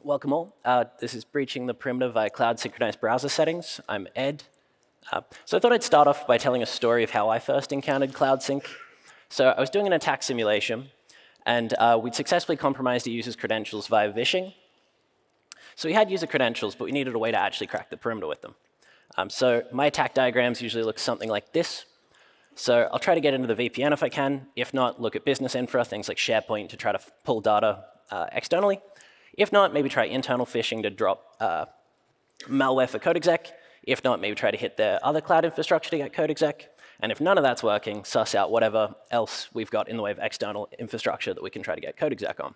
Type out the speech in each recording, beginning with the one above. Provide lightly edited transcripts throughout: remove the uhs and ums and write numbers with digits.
Welcome all. This is Breaching the Perimeter via Cloud Synchronized Browser Settings. I'm Ed. So I thought I'd start off by telling a story of how I first encountered Cloud Sync. So I was doing an attack simulation, and we'd successfully compromised a user's credentials via vishing. So we had user credentials, but we needed a way to actually crack the perimeter with them. So my attack diagrams usually look something like this. So I'll try to get into the VPN if I can. If not, look at business infra, things like SharePoint to try to pull data externally. If not, maybe try internal phishing to drop malware for code exec. If not, maybe try to hit their other cloud infrastructure to get code exec. And if none of that's working, suss out whatever else we've got in the way of external infrastructure that we can try to get code exec on.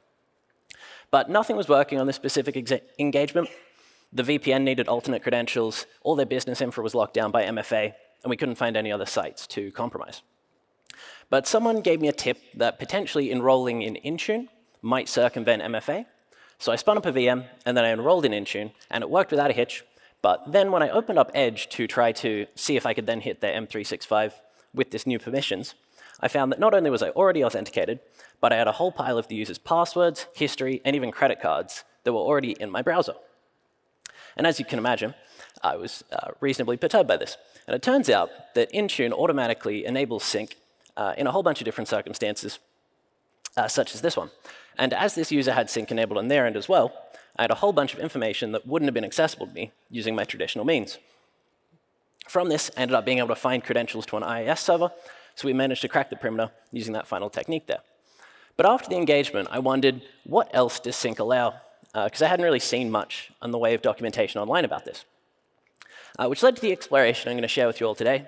But nothing was working on this specific engagement. The VPN needed alternate credentials. All their business infra was locked down by MFA, and we couldn't find any other sites to compromise. But someone gave me a tip that potentially enrolling in Intune might circumvent MFA. So I spun up a VM, and then I enrolled in Intune, and it worked without a hitch. But then when I opened up Edge to try to see if I could then hit their M365 with this new permissions, I found that not only was I already authenticated, but I had a whole pile of the user's passwords, history, and even credit cards that were already in my browser. And as you can imagine, I was reasonably perturbed by this. And it turns out that Intune automatically enables sync in a whole bunch of different circumstances, such as this one. And as this user had sync enabled on their end as well, I had a whole bunch of information that wouldn't have been accessible to me using my traditional means. From this, I ended up being able to find credentials to an IIS server, so we managed to crack the perimeter using that final technique there. But after the engagement, I wondered, what else does sync allow? Because I hadn't really seen much in the way of documentation online about this. Which led to the exploration I'm going to share with you all today,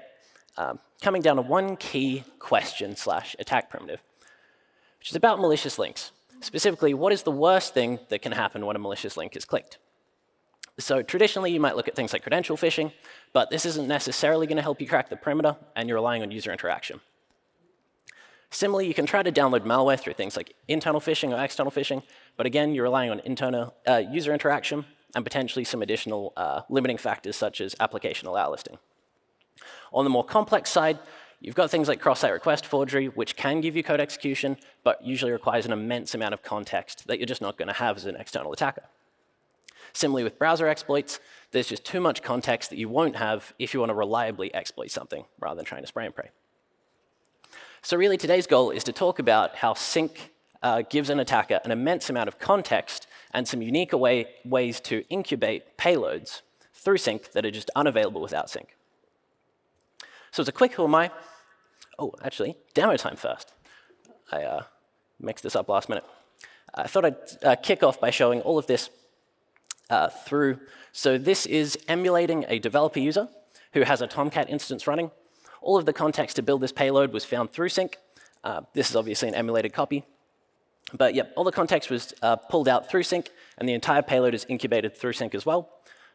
coming down to one key question/attack primitive, which is about malicious links. Specifically, what is the worst thing that can happen when a malicious link is clicked? So traditionally, you might look at things like credential phishing, but this isn't necessarily going to help you crack the perimeter, and you're relying on user interaction. Similarly, you can try to download malware through things like internal phishing or external phishing, but again, you're relying on internal user interaction and potentially some additional limiting factors such as application allow listing. On the more complex side, you've got things like cross-site request forgery, which can give you code execution, but usually requires an immense amount of context that you're just not going to have as an external attacker. Similarly with browser exploits, there's just too much context that you won't have if you want to reliably exploit something rather than trying to spray and pray. So really today's goal is to talk about how sync gives an attacker an immense amount of context and some unique ways to incubate payloads through sync that are just unavailable without sync. So as a quick who am I? Oh, actually, demo time first. I mixed this up last minute. I thought I'd kick off by showing all of this through. So this is emulating a developer user who has a Tomcat instance running. All of the context to build this payload was found through sync. This is obviously an emulated copy. But yep, all the context was pulled out through sync, and the entire payload is incubated through sync as well.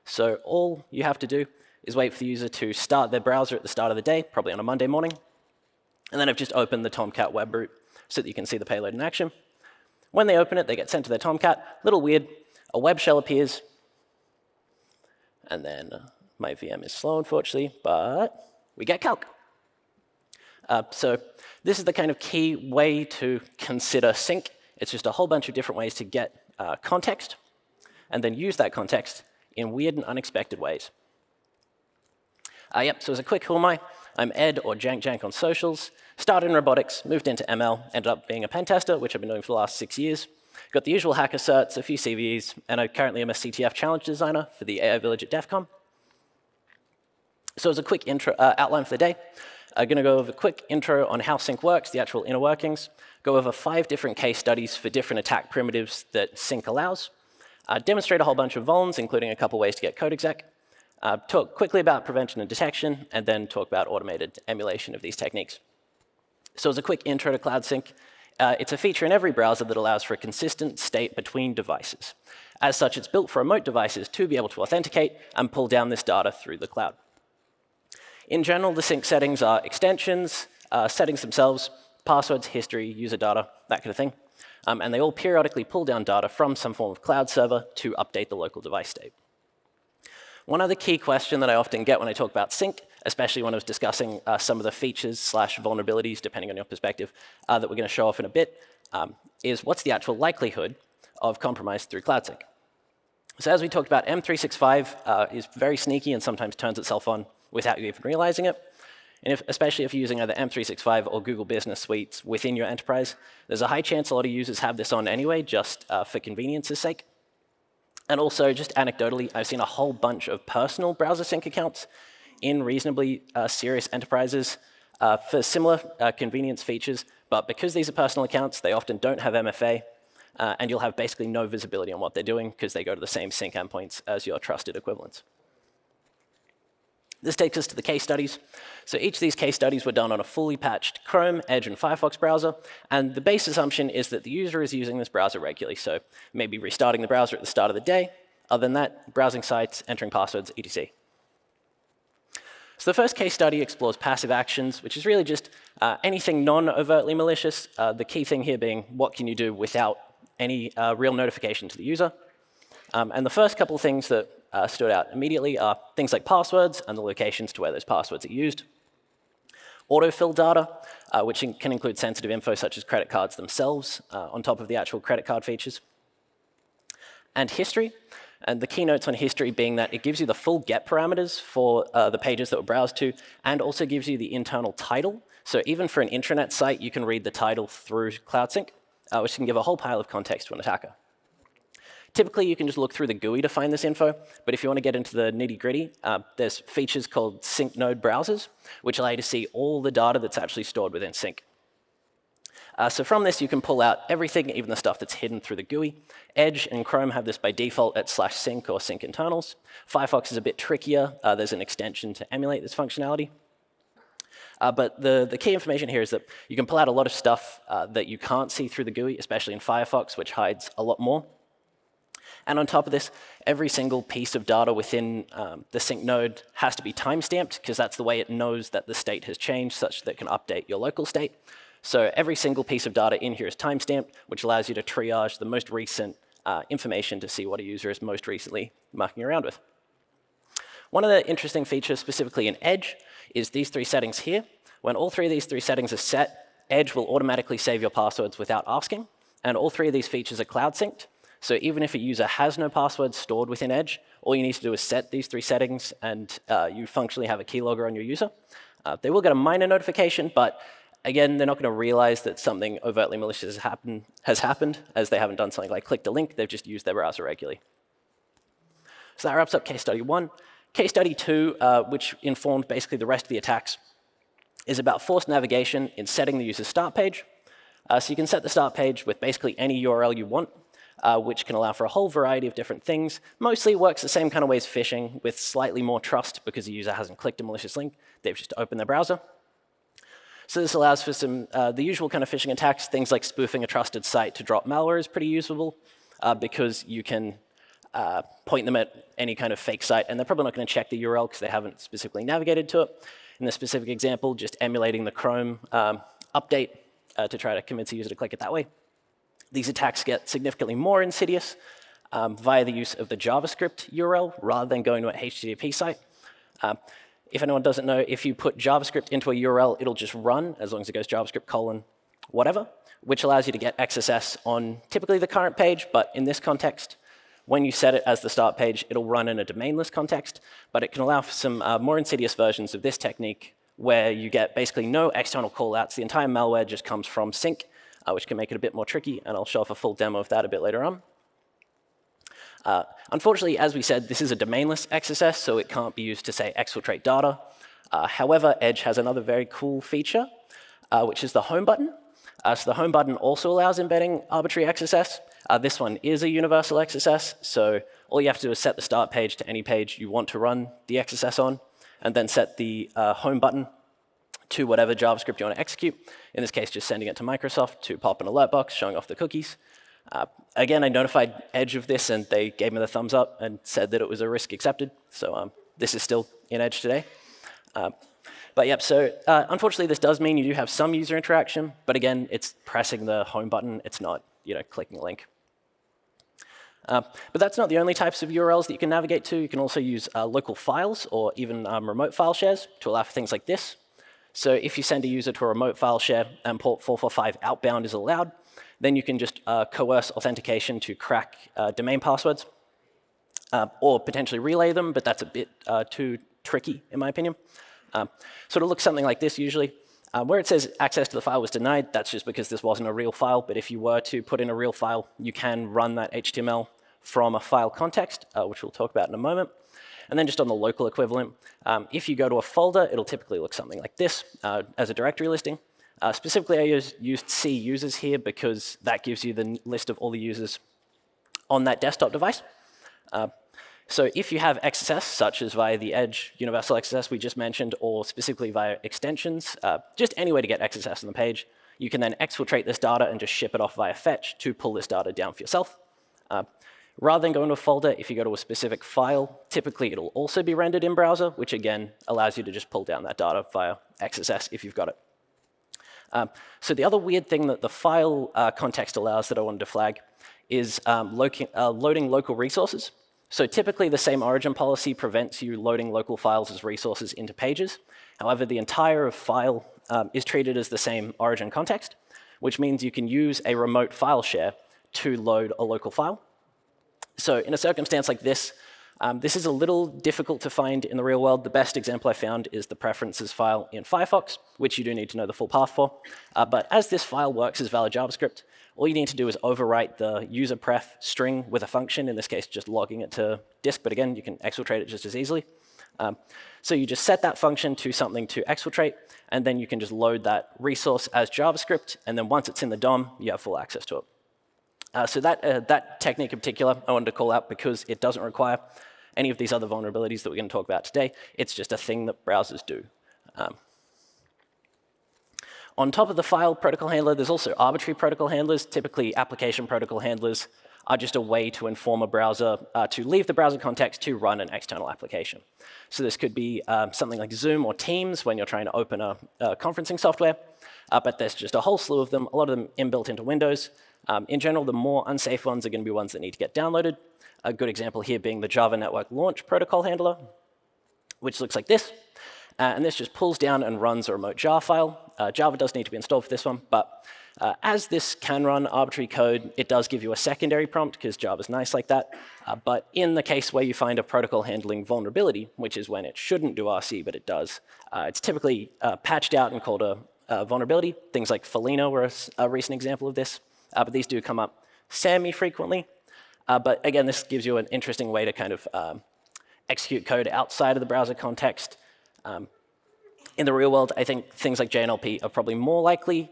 So all you have to do is wait for the user to start their browser at the start of the day, probably on a Monday morning. And then I've just opened the Tomcat web root so that you can see the payload in action. When they open it, they get sent to their Tomcat. A little weird. A web shell appears. And then my VM is slow, unfortunately, but we get calc. So this is the kind of key way to consider sync. It's just a whole bunch of different ways to get context and then use that context in weird and unexpected ways. Yep, so as a quick who am I? I'm Ed, or Jank on socials. Started in robotics, moved into ML, ended up being a pen tester, which I've been doing for the last 6 years. Got the usual hacker certs, a few CVEs, and I currently am a CTF challenge designer for the AI Village at DEF CON. So as a quick intro, outline for the day, I'm going to go over a quick intro on how sync works, the actual inner workings, go over 5 different case studies for different attack primitives that sync allows, demonstrate a whole bunch of vulns, including a couple ways to get code exec, talk quickly about prevention and detection, and then talk about automated emulation of these techniques. So as a quick intro to Cloud Sync, it's a feature in every browser that allows for a consistent state between devices. As such, it's built for remote devices to be able to authenticate and pull down this data through the cloud. In general, the sync settings are extensions, settings themselves, passwords, history, user data, that kind of thing. And they all periodically pull down data from some form of cloud server to update the local device state. One other key question that I often get when I talk about sync, especially when I was discussing some of the features/vulnerabilities, depending on your perspective, that we're going to show off in a bit, is what's the actual likelihood of compromise through cloud sync? So as we talked about, M365 is very sneaky and sometimes turns itself on without you even realizing it. And especially if you're using either M365 or Google Business Suites within your enterprise, there's a high chance a lot of users have this on anyway, just for convenience's sake. And also, just anecdotally, I've seen a whole bunch of personal browser sync accounts in reasonably serious enterprises for similar convenience features. But because these are personal accounts, they often don't have MFA. And you'll have basically no visibility on what they're doing because they go to the same sync endpoints as your trusted equivalents. This takes us to the case studies. So each of these case studies were done on a fully patched Chrome, Edge, and Firefox browser. And the base assumption is that the user is using this browser regularly. So maybe restarting the browser at the start of the day. Other than that, browsing sites, entering passwords, etc. So the first case study explores passive actions, which is really just anything non-overtly malicious. The key thing here being, what can you do without any real notification to the user? And the first couple of things that stood out immediately are things like passwords and the locations to where those passwords are used. Autofill data, which can include sensitive info such as credit cards themselves on top of the actual credit card features. And history. And the keynotes on history being that it gives you the full get parameters for the pages that were browsed to, and also gives you the internal title. So even for an intranet site, you can read the title through cloud-synched, which can give a whole pile of context to an attacker. Typically, you can just look through the GUI to find this info, but if you want to get into the nitty-gritty, there's features called sync node browsers, which allow you to see all the data that's actually stored within Sync. So from this, you can pull out everything, even the stuff that's hidden through the GUI. Edge and Chrome have this by default at /sync or sync internals. Firefox is a bit trickier. There's an extension to emulate this functionality. But the key information here is that you can pull out a lot of stuff that you can't see through the GUI, especially in Firefox, which hides a lot more. And on top of this, every single piece of data within the sync node has to be timestamped, because that's the way it knows that the state has changed, such that it can update your local state. So every single piece of data in here is timestamped, which allows you to triage the most recent information to see what a user is most recently mucking around with. One of the interesting features, specifically in Edge, is these three settings here. When all three of these three settings are set, Edge will automatically save your passwords without asking. And all three of these features are cloud-synced. So even if a user has no passwords stored within Edge, all you need to do is set these three settings, and you functionally have a keylogger on your user. They will get a minor notification, but again, they're not going to realize that something overtly malicious has happened, as they haven't done something like clicked a link. They've just used their browser regularly. So that wraps up case study 1. Case study 2, which informed basically the rest of the attacks, is about forced navigation in setting the user's start page. So you can set the start page with basically any URL you want, which can allow for a whole variety of different things. Mostly it works the same kind of way as phishing, with slightly more trust because the user hasn't clicked a malicious link. They've just opened their browser. So this allows for some the usual kind of phishing attacks. Things like spoofing a trusted site to drop malware is pretty usable because you can point them at any kind of fake site, and they're probably not going to check the URL because they haven't specifically navigated to it. In this specific example, just emulating the Chrome update to try to convince a user to click it that way. These attacks get significantly more insidious via the use of the JavaScript URL rather than going to an HTTP site. If anyone doesn't know, if you put JavaScript into a URL, it'll just run as long as it goes JavaScript : whatever, which allows you to get XSS on typically the current page, but in this context, when you set it as the start page, it'll run in a domainless context, but it can allow for some more insidious versions of this technique where you get basically no external callouts. The entire malware just comes from Sync, which can make it a bit more tricky, and I'll show off a full demo of that a bit later on. Unfortunately, as we said, this is a domainless XSS, so it can't be used to, say, exfiltrate data. However, Edge has another very cool feature, which is the home button. So the home button also allows embedding arbitrary XSS. This one is a universal XSS, so all you have to do is set the start page to any page you want to run the XSS on, and then set the home button to whatever JavaScript you want to execute. In this case, just sending it to Microsoft to pop an alert box showing off the cookies. Again, I notified Edge of this, and they gave me the thumbs up and said that it was a risk accepted. So this is still in Edge today. But yep, so unfortunately, this does mean you do have some user interaction. But again, it's pressing the home button. It's not clicking a link. But that's not the only types of URLs that you can navigate to. You can also use local files or even remote file shares to allow for things like this. So if you send a user to a remote file share and port 445 outbound is allowed, then you can just coerce authentication to crack domain passwords. or potentially relay them, but that's a bit too tricky, in my opinion. So it'll look something like this usually. Where it says access to the file was denied, that's just because this wasn't a real file, but if you were to put in a real file, you can run that HTML from a file context, which we'll talk about in a moment. And then just on the local equivalent, if you go to a folder, it'll typically look something like this as a directory listing. Specifically, I used C users here because that gives you the list of all the users on that desktop device. So if you have XSS, such as via the Edge Universal XSS we just mentioned, or specifically via extensions, just any way to get XSS on the page, you can then exfiltrate this data and just ship it off via fetch to pull this data down for yourself. Rather than going to a folder, if you go to a specific file, typically it'll also be rendered in browser, which again allows you to just pull down that data via XSS if you've got it. So the other weird thing that the file context allows that I wanted to flag is loading local resources. So typically the same origin policy prevents you loading local files as resources into pages. However, the entire file is treated as the same origin context, which means you can use a remote file share to load a local file. So in a circumstance like this, this is a little difficult to find in the real world. The best example I found is the preferences file in Firefox, which you do need to know the full path for. But as this file works as valid JavaScript, all you need to do is overwrite the user pref string with a function, in this case just logging it to disk, but again, you can exfiltrate it just as easily. So you just set that function to something to exfiltrate, and then you can just load that resource as JavaScript, and then once it's in the DOM, you have full access to it. So that technique in particular I wanted to call out because it doesn't require any of these other vulnerabilities that we're going to talk about today. It's just a thing that browsers do. On top of the file protocol handler, there's also arbitrary protocol handlers. Typically, application protocol handlers are just a way to inform a browser to leave the browser context to run an external application. So this could be something like Zoom or Teams when you're trying to open a conferencing software. But there's just a whole slew of them, a lot of them inbuilt into Windows. In general, the more unsafe ones are going to be ones that need to get downloaded. A good example here being the Java Network Launch Protocol Handler, which looks like this. And this just pulls down and runs a remote jar file. Java does need to be installed for this one, but as this can run arbitrary code, it does give you a secondary prompt because Java's nice like that. But in the case where you find a protocol handling vulnerability, which is when it shouldn't do RC, but it does, it's typically patched out and called a vulnerability. Things like Felino were a recent example of this, but these do come up semi-frequently. But again, this gives you an interesting way to kind of execute code outside of the browser context. In the real world, I think things like JNLP are probably more likely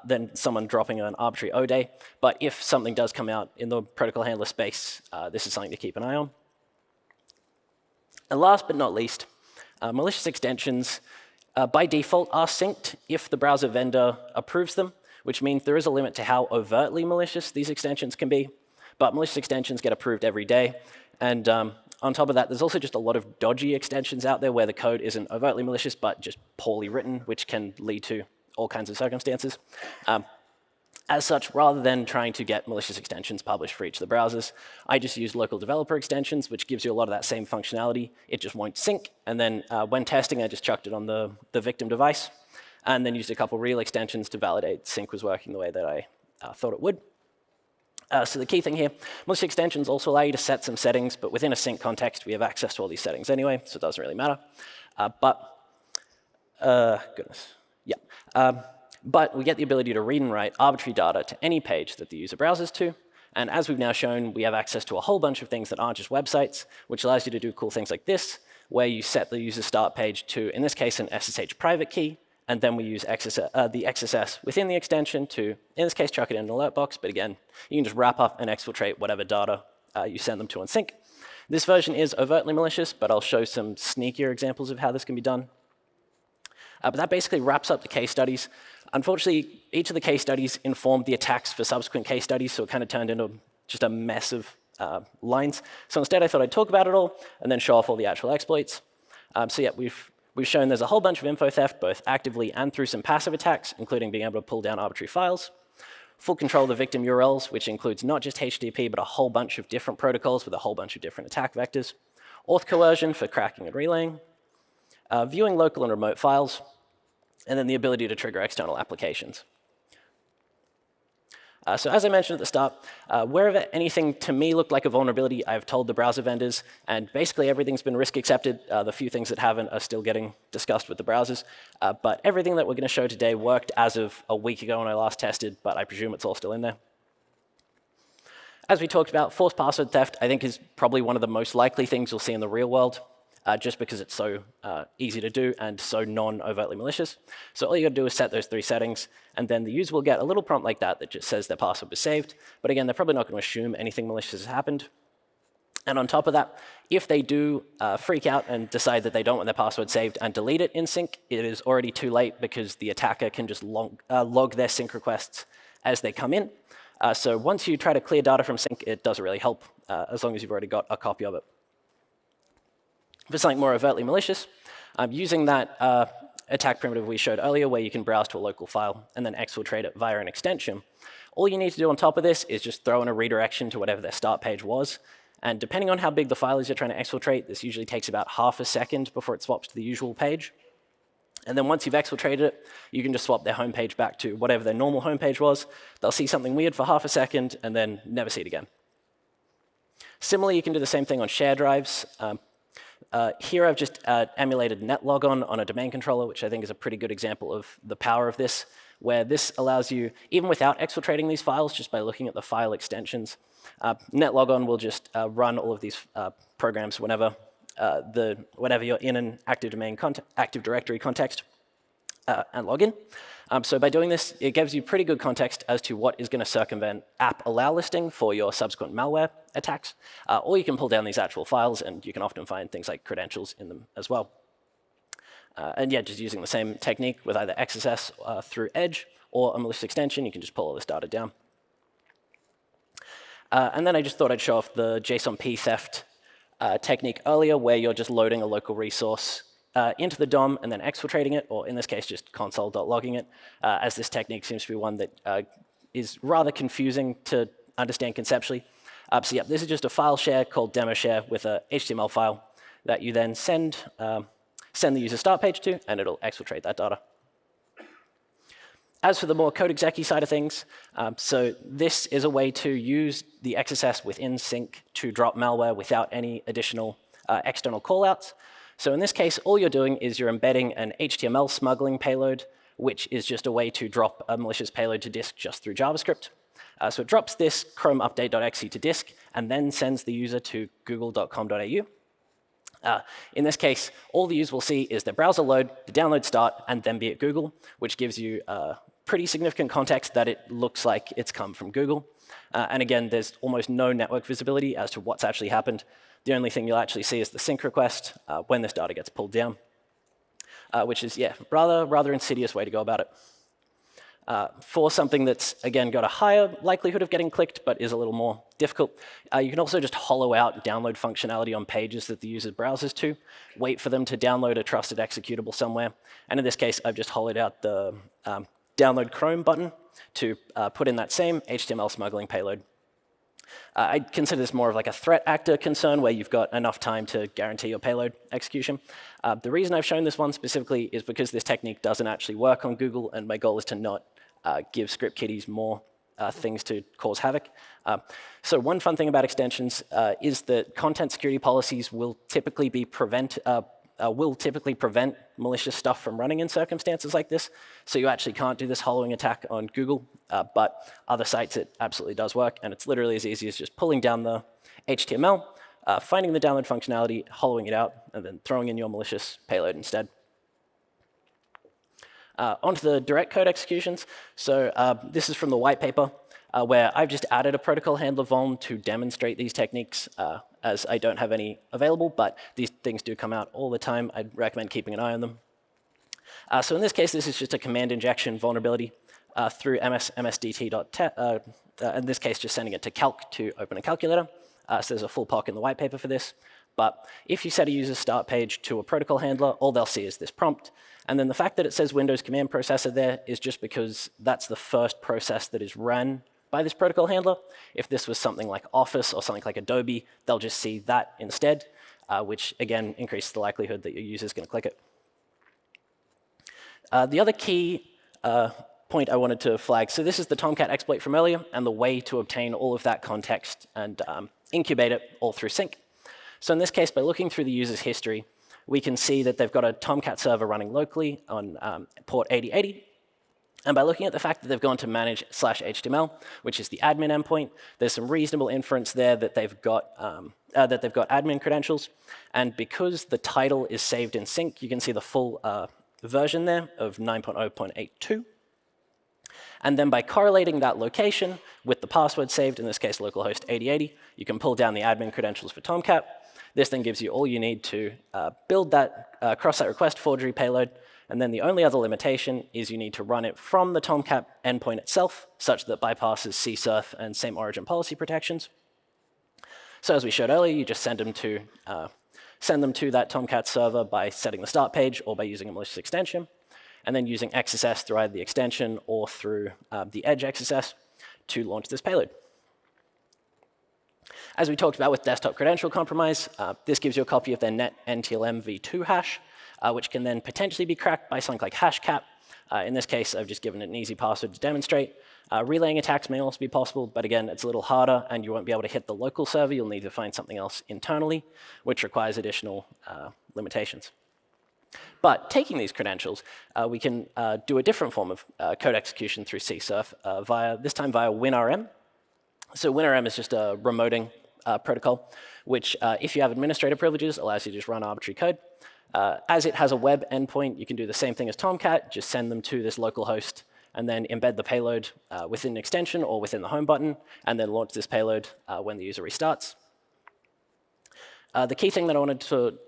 than someone dropping an arbitrary ODay. But if something does come out in the protocol handler space, this is something to keep an eye on. And last but not least, malicious extensions by default are synced if the browser vendor approves them, which means there is a limit to how overtly malicious these extensions can be. But malicious extensions get approved every day. And on top of that, there's also just a lot of dodgy extensions out there where the code isn't overtly malicious, but just poorly written, which can lead to all kinds of circumstances. As such, rather than trying to get malicious extensions published for each of the browsers, I just use local developer extensions, which gives you a lot of that same functionality. It just won't sync. And then when testing, I just chucked it on the victim device, and then used a couple real extensions to validate sync was working the way that I thought it would. So the key thing here, malicious extensions also allow you to set some settings, but within a sync context, we have access to all these settings anyway, so it doesn't really matter. But we get the ability to read and write arbitrary data to any page that the user browses to. And as we've now shown, we have access to a whole bunch of things that aren't just websites, which allows you to do cool things like this, where you set the user start page to, in this case, an SSH private key, and then we use the XSS within the extension to, in this case, chuck it in an alert box. But again, you can just wrap up and exfiltrate whatever data you send them to on sync. This version is overtly malicious, but I'll show some sneakier examples of how this can be done. But that basically wraps up the case studies. Unfortunately, each of the case studies informed the attacks for subsequent case studies, so it kind of turned into just a mess of lines. So instead, I thought I'd talk about it all and then show off all the actual exploits. So yeah, we've shown there's a whole bunch of info theft, both actively and through some passive attacks, including being able to pull down arbitrary files. Full control of the victim URLs, which includes not just HTTP, but a whole bunch of different protocols with a whole bunch of different attack vectors. Auth coercion for cracking and relaying. Viewing local and remote files. And then the ability to trigger external applications. So as I mentioned at the start, wherever anything to me looked like a vulnerability, I've told the browser vendors, and basically everything's been risk accepted. The few things that haven't are still getting discussed with the browsers. But everything that we're going to show today worked as of a week ago when I last tested, but I presume it's all still in there. As we talked about, forced password theft, I think, is probably one of the most likely things you'll see in the real world, just because it's so easy to do and so non-overtly malicious. So all you got to do is set those 3 settings, and then the user will get a little prompt like that that just says their password was saved. But again, they're probably not going to assume anything malicious has happened. And on top of that, if they do freak out and decide that they don't want their password saved and delete it in sync, it is already too late because the attacker can just log their sync requests as they come in. So once you try to clear data from sync, it doesn't really help as long as you've already got a copy of it. For something more overtly malicious, using that attack primitive we showed earlier where you can browse to a local file and then exfiltrate it via an extension, all you need to do on top of this is just throw in a redirection to whatever their start page was. And depending on how big the file is you're trying to exfiltrate, this usually takes about half a second before it swaps to the usual page. And then once you've exfiltrated it, you can just swap their home page back to whatever their normal home page was. They'll see something weird for half a second and then never see it again. Similarly, you can do the same thing on share drives. Here I've just emulated netlogon on a domain controller, which I think is a pretty good example of the power of this, where this allows you, even without exfiltrating these files, just by looking at the file extensions, netlogon will just run all of these programs whenever you're in an active directory context and log in. So by doing this, it gives you pretty good context as to what is going to circumvent app allow listing for your subsequent malware attacks. Or you can pull down these actual files, and you can often find things like credentials in them as well. And yeah, just using the same technique with either XSS through Edge or a malicious extension, you can just pull all this data down. And then I just thought I'd show off the JSON-P theft technique earlier, where you're just loading a local resource into the DOM and then exfiltrating it, or in this case, just console.logging it, as this technique seems to be one that is rather confusing to understand conceptually. So yeah, this is just a file share called demo share with a HTML file that you then send the user start page to, and it'll exfiltrate that data. As for the more code exec side of things, so this is a way to use the XSS within Sync to drop malware without any additional external callouts. So in this case, all you're doing is you're embedding an HTML smuggling payload, which is just a way to drop a malicious payload to disk just through JavaScript. So it drops this Chrome update.exe to disk and then sends the user to google.com.au. In this case, all the user will see is the browser load, the download start, and then be at Google, which gives you pretty significant context that it looks like it's come from Google. And again, there's almost no network visibility as to what's actually happened. The only thing you'll actually see is the sync request when this data gets pulled down, which is, yeah, rather insidious way to go about it. For something that's, again, got a higher likelihood of getting clicked but is a little more difficult, you can also just hollow out download functionality on pages that the user browses to, wait for them to download a trusted executable somewhere. And in this case, I've just hollowed out the download Chrome button to put in that same HTML smuggling payload. I consider this more of like a threat actor concern where you've got enough time to guarantee your payload execution. The reason I've shown this one specifically is because this technique doesn't actually work on Google, and my goal is to not give script kiddies more things to cause havoc. So one fun thing about extensions is that content security policies will typically prevent malicious stuff from running in circumstances like this. So you actually can't do this hollowing attack on Google, but other sites it absolutely does work, and it's literally as easy as just pulling down the HTML, finding the download functionality, hollowing it out, and then throwing in your malicious payload instead. Onto the direct code executions. So this is from the white paper, where I've just added a protocol handler vuln to demonstrate these techniques, as I don't have any available, but these things do come out all the time. I'd recommend keeping an eye on them. So in this case, this is just a command injection vulnerability through msdt.test, in this case, just sending it to calc to open a calculator. So there's a full POC in the white paper for this. But if you set a user's start page to a protocol handler, all they'll see is this prompt. And then the fact that it says Windows command processor there is just because that's the first process that is run by this protocol handler. If this was something like Office or something like Adobe, they'll just see that instead, which again increases the likelihood that your user is going to click it. The other key point I wanted to flag. So this is the Tomcat exploit from earlier and the way to obtain all of that context and incubate it all through Sync. So in this case, by looking through the user's history, we can see that they've got a Tomcat server running locally on port 8080. And by looking at the fact that they've gone to manage/HTML, which is the admin endpoint, there's some reasonable inference there that they've got admin credentials. And because the title is saved in Sync, you can see the full version there of 9.0.82. And then by correlating that location with the password saved, in this case localhost 8080, you can pull down the admin credentials for Tomcat. This then gives you all you need to build that cross-site request forgery payload. And then the only other limitation is you need to run it from the Tomcat endpoint itself, such that it bypasses CSRF and same origin policy protections. So as we showed earlier, you just send them to that Tomcat server by setting the start page or by using a malicious extension, and then using XSS through either the extension or through the Edge XSS to launch this payload. As we talked about with desktop credential compromise, this gives you a copy of their net NTLM v2 hash, which can then potentially be cracked by something like hashcat. In this case, I've just given it an easy password to demonstrate. Relaying attacks may also be possible, but again, it's a little harder, and you won't be able to hit the local server. You'll need to find something else internally, which requires additional limitations. But taking these credentials, we can do a different form of code execution through CSRF, this time via WinRM. So WinRM is just a remoting protocol, which, if you have administrator privileges, allows you to just run arbitrary code. As it has a web endpoint, you can do the same thing as Tomcat, just send them to this local host, and then embed the payload within an extension or within the home button, and then launch this payload when the user restarts. The key thing that I wanted to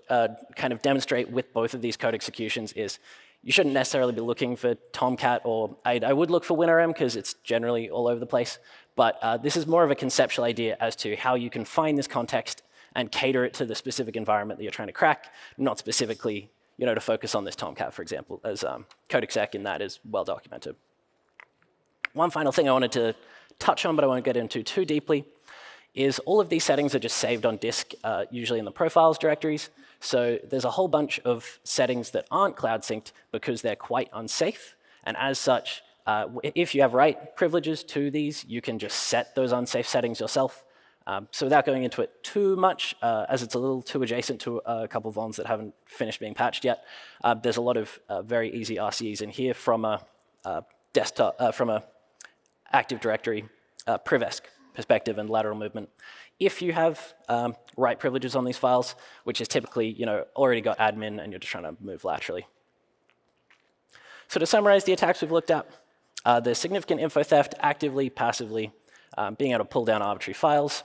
kind of demonstrate with both of these code executions is you shouldn't necessarily be looking for Tomcat, or I would look for WinRM because it's generally all over the place. But this is more of a conceptual idea as to how you can find this context and cater it to the specific environment that you're trying to crack, not specifically to focus on this Tomcat, for example, as code exec in that is well documented. One final thing I wanted to touch on, but I won't get into too deeply, is all of these settings are just saved on disk, usually in the profiles directories. So there's a whole bunch of settings that aren't cloud synced because they're quite unsafe. And as such, if you have write privileges to these, you can just set those unsafe settings yourself. So without going into it too much, as it's a little too adjacent to a couple of vulns that haven't finished being patched yet, there's a lot of very easy RCEs in here from a Active Directory privesc perspective and lateral movement. If you have write privileges on these files, which is typically already got admin and you're just trying to move laterally. So to summarize the attacks we've looked at, there's significant info theft, actively, passively, being able to pull down arbitrary files,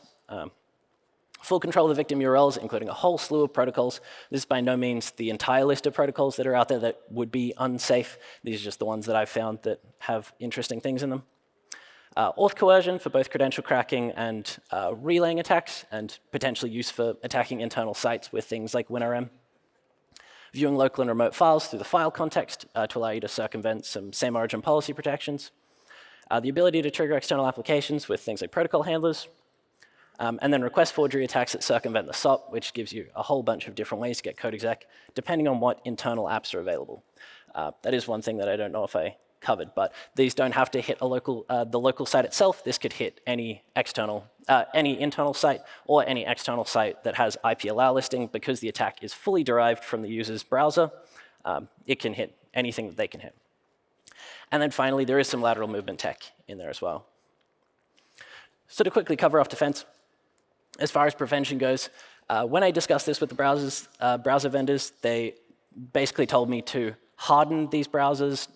full control of the victim URLs, including a whole slew of protocols. This is by no means the entire list of protocols that are out there that would be unsafe. These are just the ones that I've found that have interesting things in them. Auth coercion for both credential cracking and relaying attacks, and potentially use for attacking internal sites with things like WinRM. Viewing local and remote files through the file context to allow you to circumvent some same origin policy protections. The ability to trigger external applications with things like protocol handlers. And then request forgery attacks that circumvent the SOP, which gives you a whole bunch of different ways to get code exec, depending on what internal apps are available. That is one thing that I don't know if I covered, but these don't have to hit the local site itself. This could hit any internal site or any external site that has IP allow listing. Because the attack is fully derived from the user's browser, it can hit anything that they can hit. And then finally, there is some lateral movement tech in there as well. So to quickly cover off defense, as far as prevention goes, when I discussed this with the browser vendors, they basically told me to harden these browsers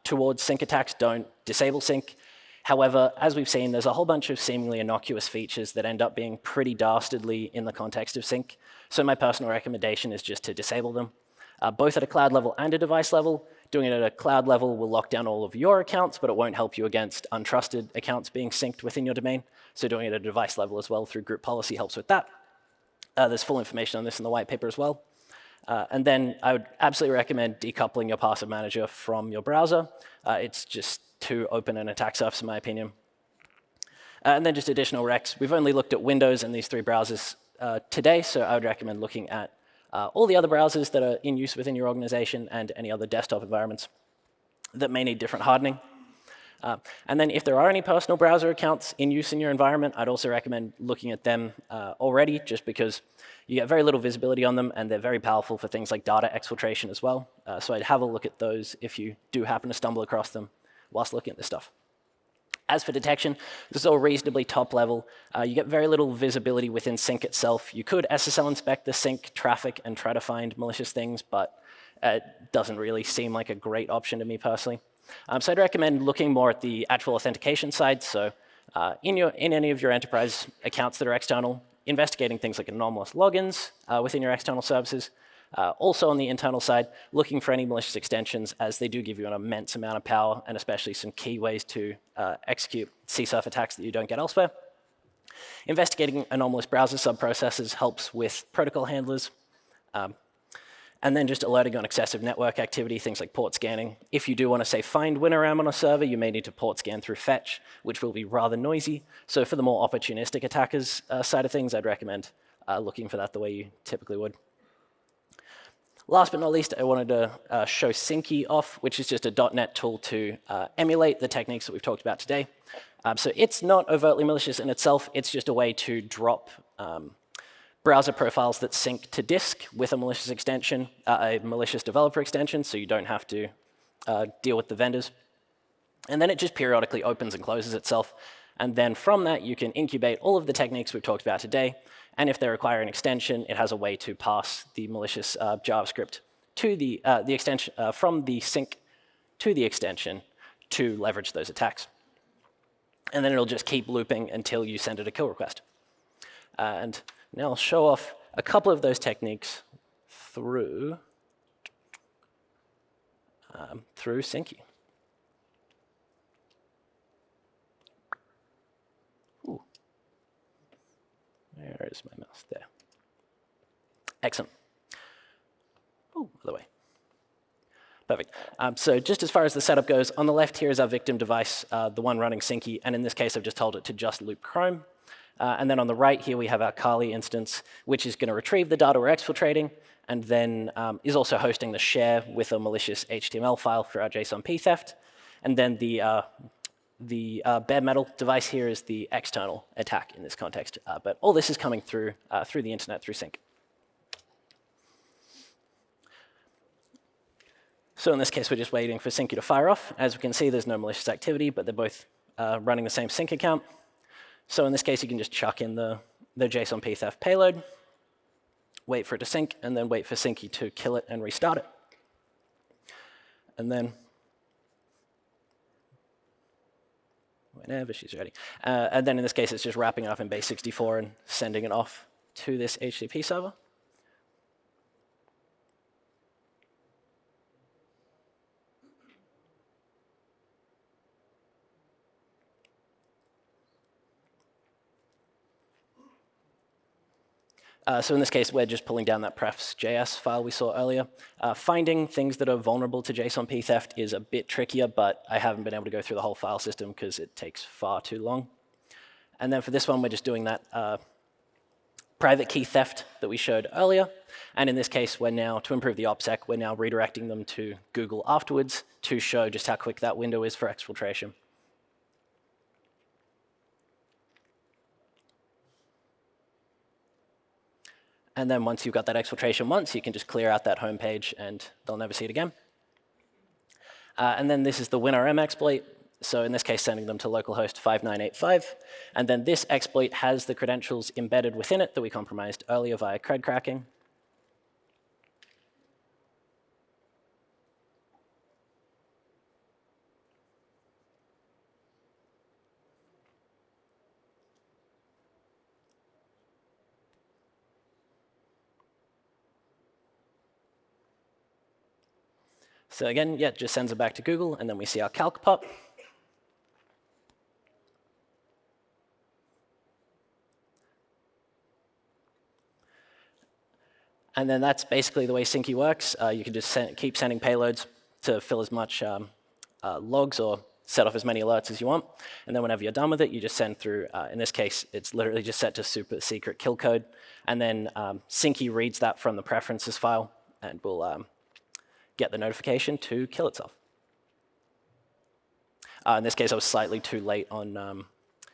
towards sync attacks, don't disable sync. However, as we've seen, there's a whole bunch of seemingly innocuous features that end up being pretty dastardly in the context of sync. So my personal recommendation is just to disable them, both at a cloud level and a device level. Doing it at a cloud level will lock down all of your accounts, but it won't help you against untrusted accounts being synced within your domain. So doing it at a device level as well through group policy helps with that. There's full information on this in the white paper as well. And then I would absolutely recommend decoupling your password manager from your browser. It's just too open an attack surface, in my opinion. And then just additional recs. We've only looked at Windows and these three browsers today, so I would recommend looking at all the other browsers that are in use within your organization and any other desktop environments that may need different hardening. And then if there are any personal browser accounts in use in your environment, I'd also recommend looking at them already, just because you get very little visibility on them, and they're very powerful for things like data exfiltration as well. So I'd have a look at those if you do happen to stumble across them whilst looking at this stuff. As for detection, this is all reasonably top level. You get very little visibility within Sync itself. You could SSL inspect the Sync traffic and try to find malicious things, but it doesn't really seem like a great option to me personally. So I'd recommend looking more at the actual authentication side. So in any of your enterprise accounts that are external, investigating things like anomalous logins within your external services. Also on the internal side, looking for any malicious extensions, as they do give you an immense amount of power, and especially some key ways to execute CSRF attacks that you don't get elsewhere. Investigating anomalous browser subprocesses helps with protocol handlers. And then just alerting on excessive network activity, things like port scanning. If you do want to, say, find WinRAM on a server, you may need to port scan through fetch, which will be rather noisy. So for the more opportunistic attackers side of things, I'd recommend looking for that the way you typically would. Last but not least, I wanted to show Sinky off, which is just a .NET tool to emulate the techniques that we've talked about today. So it's not overtly malicious in itself. It's just a way to drop browser profiles that sync to disk with a malicious extension, a malicious developer extension, so you don't have to deal with the vendors. And then it just periodically opens and closes itself. And then from that, you can incubate all of the techniques we've talked about today. And if they require an extension, it has a way to pass the malicious JavaScript to the extension from the sync to the extension to leverage those attacks. And then it'll just keep looping until you send it a kill request. And now I'll show off a couple of those techniques through Synky. Ooh. Where is my mouse? There. Excellent. Ooh, other way. Perfect. So just as far as the setup goes, on the left here is our victim device, the one running Synky, and in this case I've just told it to just loop Chrome. And then on the right here we have our Kali instance, which is going to retrieve the data we're exfiltrating, and then is also hosting the share with a malicious HTML file for our JSON-P theft. And then the bare metal device here is the external attack in this context. But all this is coming through the internet through Sync. So in this case, we're just waiting for Synky to fire off. As we can see, there's no malicious activity, but they're both running the same Sync account. So in this case, you can just chuck in the JSON-P theft payload, wait for it to sync, and then wait for Synky to kill it and restart it. And then, whenever she's ready. And then in this case, it's just wrapping it up in base64 and sending it off to this HTTP server. So in this case, we're just pulling down that prefs.js file we saw earlier. Finding things that are vulnerable to JSON-P theft is a bit trickier, but I haven't been able to go through the whole file system because it takes far too long. And then for this one, we're just doing that private key theft that we showed earlier. And in this case, we're now, to improve the OPSEC, we're now redirecting them to Google afterwards to show just how quick that window is for exfiltration. And then once you've got that exfiltration once, you can just clear out that home page and they'll never see it again. And then this is the WinRM exploit. So in this case, sending them to localhost 5985. And then this exploit has the credentials embedded within it that we compromised earlier via cred cracking. So again, yeah, it just sends it back to Google, and then we see our calc pop. And then that's basically the way Synky works. You can just keep sending payloads to fill as much logs or set off as many alerts as you want. And then whenever you're done with it, you just send through, in this case, it's literally just set to super secret kill code. And then Synky reads that from the preferences file and will get the notification to kill itself. In this case, I was slightly too late on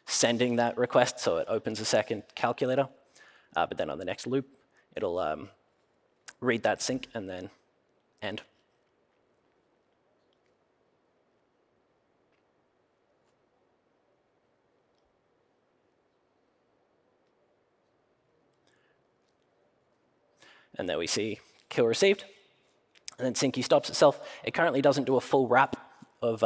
sending that request, so it opens a second calculator. But then on the next loop, it'll read that sync and then end. And there we see kill received. And then Sinky stops itself. It currently doesn't do a full wrap of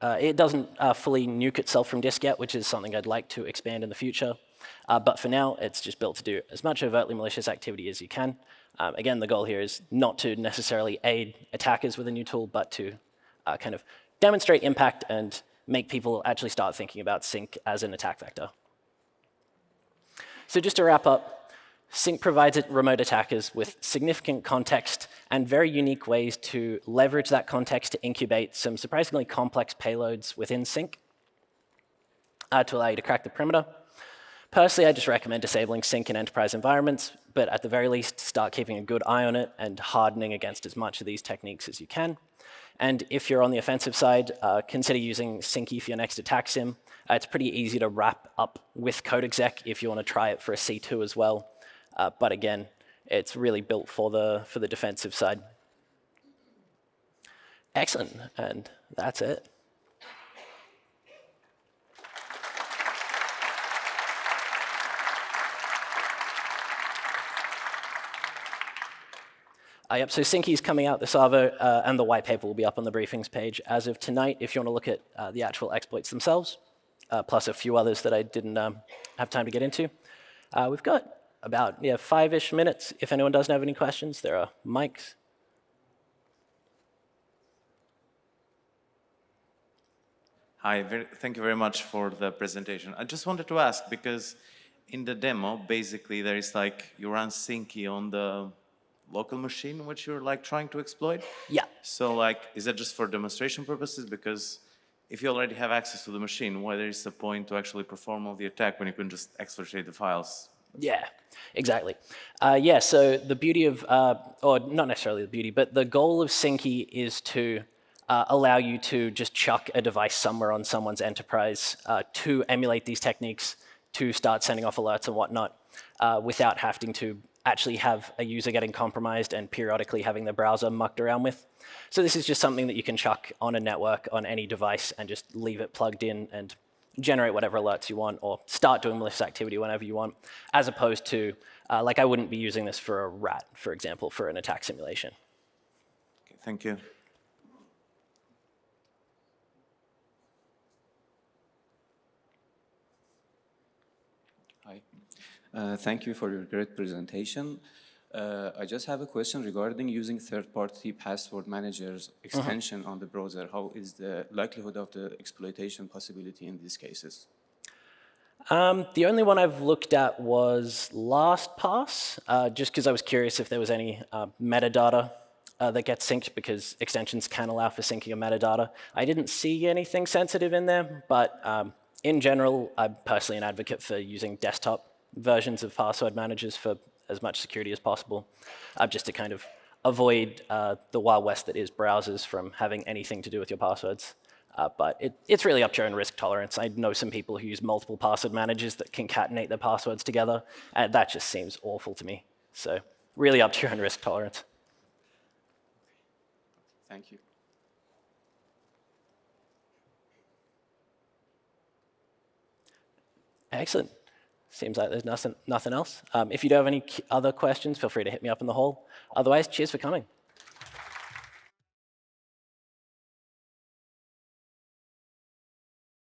it doesn't fully nuke itself from disk yet, which is something I'd like to expand in the future. But for now, it's just built to do as much overtly malicious activity as you can. Again, the goal here is not to necessarily aid attackers with a new tool, but to kind of demonstrate impact and make people actually start thinking about sync as an attack vector. So just to wrap up, sync provides remote attackers with significant context and very unique ways to leverage that context to incubate some surprisingly complex payloads within sync to allow you to crack the perimeter. Personally, I just recommend disabling sync in enterprise environments, but at the very least, start keeping a good eye on it and hardening against as much of these techniques as you can. And if you're on the offensive side, consider using Synky for your next attack sim. It's pretty easy to wrap up with code exec if you want to try it for a C2 as well. But again, it's really built for the defensive side. Excellent, and that's it. Yep, so Synky is coming out this Arvo, and the white paper will be up on the briefings page as of tonight if you want to look at the actual exploits themselves, plus a few others that I didn't have time to get into. We've got about 5-ish minutes. If anyone doesn't have any questions, there are mics. Hi, thank you very much for the presentation. I just wanted to ask, because in the demo, basically, there is like, you run Synky on the local machine, which you're like trying to exploit? Yeah. So like, is that just for demonstration purposes? Because if you already have access to the machine, why there is the point to actually perform all the attack when you can just exfiltrate the files? Yeah, exactly. Yeah, so the beauty of, or not necessarily the beauty, but the goal of Synky is to allow you to just chuck a device somewhere on someone's enterprise to emulate these techniques, to start sending off alerts and whatnot, without having to actually have a user getting compromised and periodically having their browser mucked around with. So this is just something that you can chuck on a network on any device and just leave it plugged in and generate whatever alerts you want or start doing malicious activity whenever you want, as opposed to, like I wouldn't be using this for a rat, for example, for an attack simulation. Okay, thank you. Hi. Thank you for your great presentation. I just have a question regarding using third-party password managers extension on the browser. How is the likelihood of the exploitation possibility in these cases? The only one I've looked at was LastPass, just because I was curious if there was any metadata that gets synced, because extensions can allow for syncing of metadata. I didn't see anything sensitive in there, but in general, I'm personally an advocate for using desktop versions of password managers for as much security as possible, just to kind of avoid the Wild West that is browsers from having anything to do with your passwords. But it's really up to your own risk tolerance. I know some people who use multiple password managers that concatenate their passwords together, and that just seems awful to me. So really up to your own risk tolerance. Thank you. Excellent. Seems like there's nothing else. If you do have any other questions, feel free to hit me up in the hall. Otherwise, cheers for coming.